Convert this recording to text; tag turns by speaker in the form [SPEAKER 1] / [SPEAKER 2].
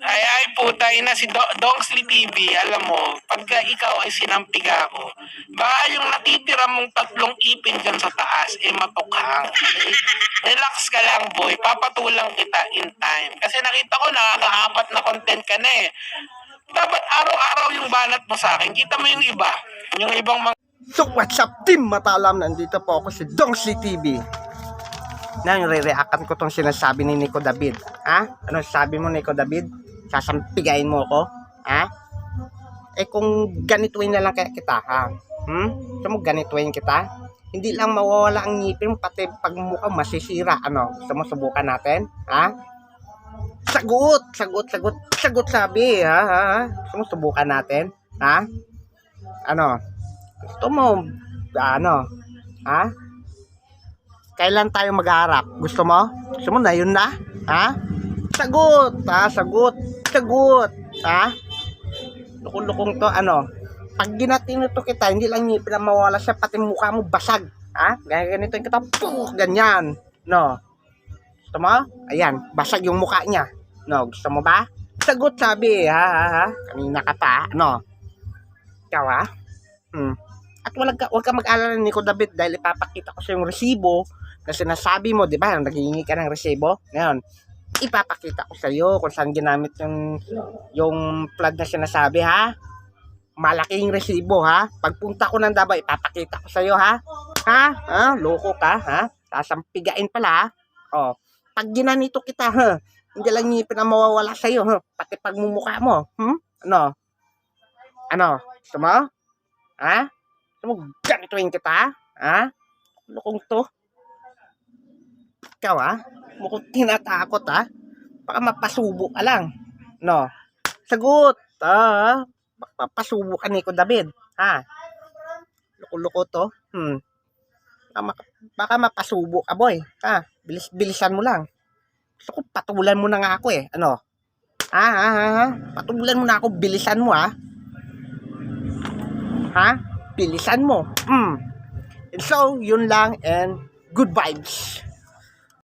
[SPEAKER 1] Ay, putay na si Dongsly TV, alam mo, pagka ikaw ay sinampig ako, baka yung natitira mong 3 ipin dyan sa taas, matukhang. Relax ka lang, boy. Papatulang kita in time. Kasi nakita ko, nakaka-4 na content ka na eh. Dapat araw-araw yung banat mo sa akin. Kita mo yung iba. Yung ibang mga...
[SPEAKER 2] So what's up team Matalam, nandito po ako si Dongsly TV. Na yung re-reactan ko tong sinasabi ni Nico David. Ha? Ano sabi mo, Nico David? Sasampigain mo ako? Ha? Eh kung ganituin na lang kaya kita, ha? Gusto mo ganituin kita? Hindi lang mawawala ang ngipin, pati pagmumukha masisira. Ano? Gusto mo subukan natin? Ha? Sagot sabi, ha? Gusto mo subukan natin? Ha? Ano? Gusto mo, ano? Ha? Kailan tayo magharap? Gusto mo? Gusto mo na yun na? Ha? Sagot, ha? Sagot. Ha? Lukong-lukong to, ano? Pag ginatino to kita, hindi lang ngipin na mawala siya, pati mukha mo basag. Ha? Ganito yung kita, ganyan. No? Gusto mo? Ayan, basag yung mukha niya. No? Gusto mo ba? Sagot sabi, ha? Kanina ka pa, ano? Ikaw, ha? At wag ka mag-alala ni Nico David dahil ipapakita ko sa yung resibo na sinasabi mo, di ba? Naghihingi ka ng resibo. Ngayon, ipapakita ko sa iyo kung saan ginamit yung plug na sinasabi, ha? Malaking resibo, ha? Pagpunta ko ng Davao, ipapakita ko sa iyo, ha? Ha? Loko ka, ha? Sasampigain pala, ha? Oh, pag ginanito kita, ha? Hindi lang ngipin na mawawala sa iyo, ha? Pati pagmumukha mo. Ano? Gusto mo? Ha? Gusto mo ganituin kita? Ha? Lukong to. Ikaw, ha? Mukhang tinatakot, ha? Baka mapasubo ka lang. No? Sagot. Mapasubo ka, Nico David. Ha? Loko-loko to. Baka mapasubo ka, boy. Ha? Bilisan mo lang. Gusto ko patulan mo na nga ako eh. Ano? Ha? Patulan mo na ako. Bilisan mo, ha? Ha? Bilisan mo. And so, yun lang and good vibes.